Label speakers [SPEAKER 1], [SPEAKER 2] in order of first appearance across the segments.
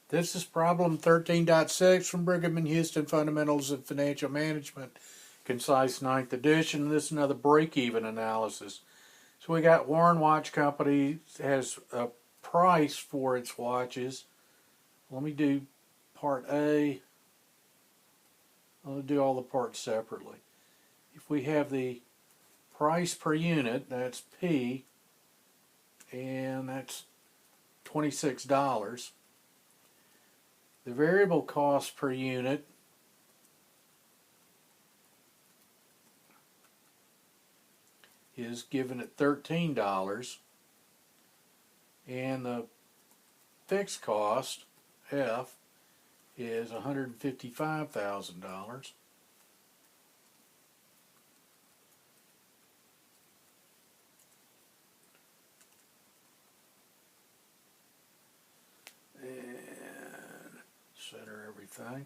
[SPEAKER 1] This is problem 13.6 from Brigham and Houston Fundamentals of Financial Management, Concise 9th edition. This is another break-even analysis. So we got Warren Watch Company has a price for its watches. Let me do part A. I'll do all the parts separately. If we have the price per unit, that's P, and that's $26. The variable cost per unit is given at $13, and the fixed cost, F, is $155,000. And center everything.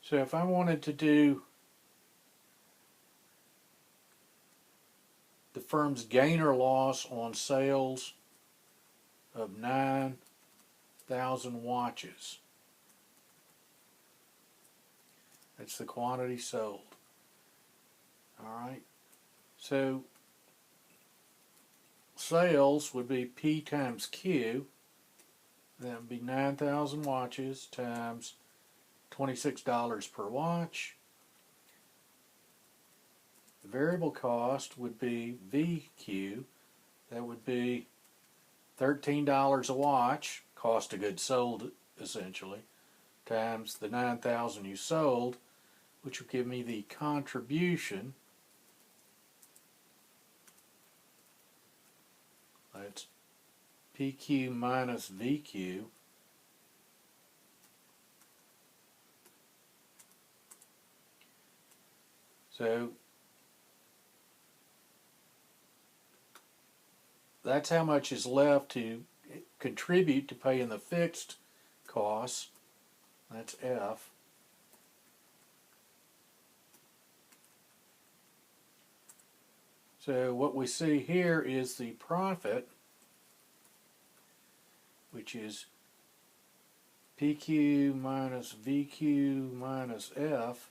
[SPEAKER 1] So if I wanted to do the firm's gain or loss on sales of 9,000 watches, that's the quantity sold. Alright, so sales would be P times Q. That would be 9,000 watches times $26 per watch. The variable cost would be VQ. That would be $13 a watch, cost of goods sold essentially, times the 9,000 you sold, which will give me the contribution. That's PQ minus VQ. So that's how much is left to contribute to paying the fixed costs. That's F. So what we see here is the profit, which is PQ minus VQ minus F.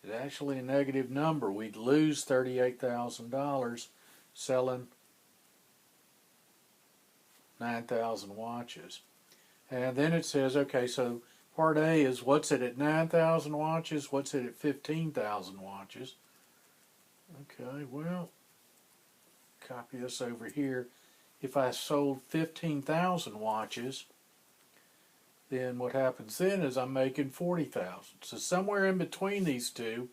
[SPEAKER 1] It's actually a negative number. We'd lose $38,000 selling 9,000 watches. And then it says, okay, so part A is what's it at 9,000 watches, what's it at 15,000 watches. Okay, well, copy this over here. If I sold 15,000 watches, then what happens then is I'm making 40,000. So somewhere in between these two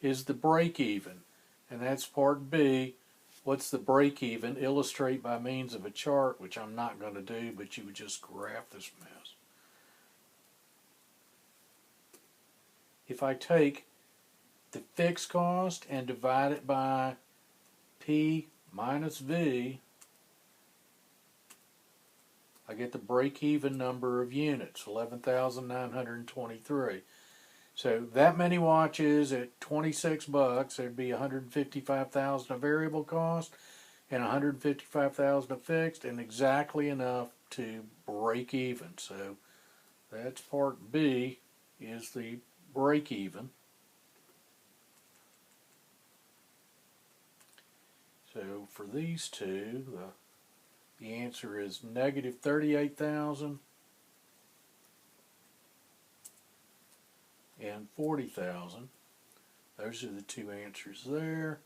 [SPEAKER 1] is the break even. And that's part B. What's the break even? Illustrate by means of a chart, which I'm not going to do, but you would just graph this mess. If I take the fixed cost and divide it by P minus V, I get the break-even number of units, 11,923. So that many watches at 26 bucks, there'd be 155,000 of variable cost and 155,000 of fixed, and exactly enough to break even. So that's part B, is the break even. So for these two, the answer is negative 38,000 and 40,000. Those are the two answers there.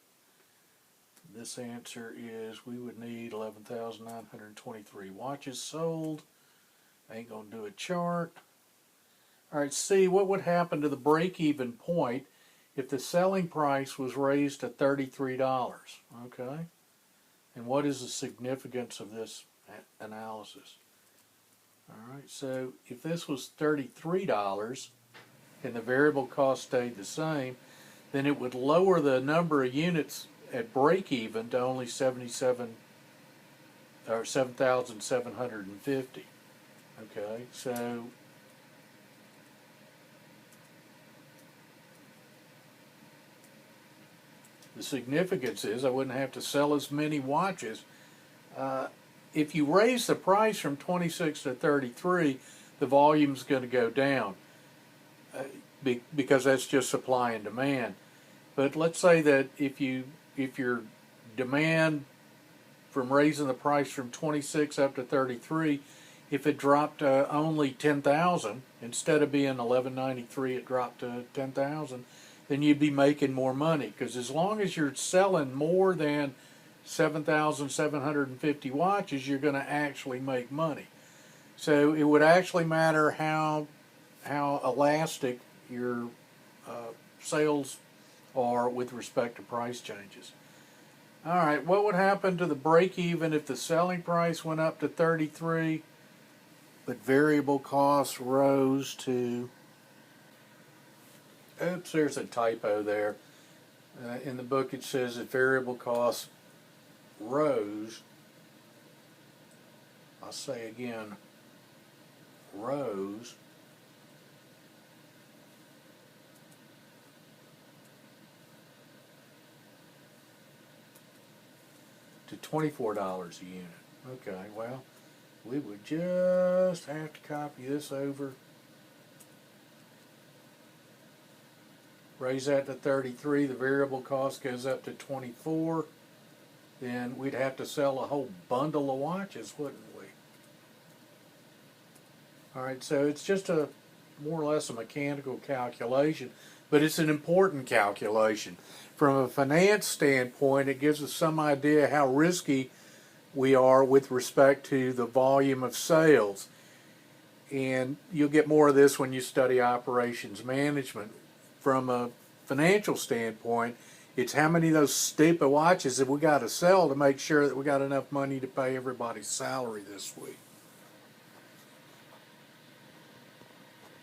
[SPEAKER 1] This answer is we would need 11,923 watches sold. I ain't going to do a chart. All right, C, what would happen to the break-even point if the selling price was raised to $33? Okay. And what is the significance of this analysis? All right, so if this was $33 and the variable cost stayed the same, then it would lower the number of units at break even to only 7,750. Okay, so the significance is I wouldn't have to sell as many watches. if you raise the price from 26 to 33, the volume's going to go down because that's just supply and demand. But let's say that if your demand from raising the price from 26 up to 33, if it dropped to only 10,000 instead of being 1193, it dropped to 10,000, then you'd be making more money, because as long as you're selling more than 7,750 watches, you're going to actually make money. So it would actually matter how elastic your sales are with respect to price changes. All right, what would happen to the break even if the selling price went up to 33, but variable costs rose to, oops, there's a typo there. In the book it says that variable costs rose, I'll say again, rose to $24 a unit. Okay, well, we would just have to copy this over, raise that to 33, the variable cost goes up to 24, then we'd have to sell a whole bundle of watches, wouldn't we? Alright, so it's just a more or less a mechanical calculation, but it's an important calculation. From a finance standpoint, it gives us some idea how risky we are with respect to the volume of sales. And you'll get more of this when you study operations management. From a financial standpoint, it's how many of those stupid watches have we got to sell to make sure that we got enough money to pay everybody's salary this week.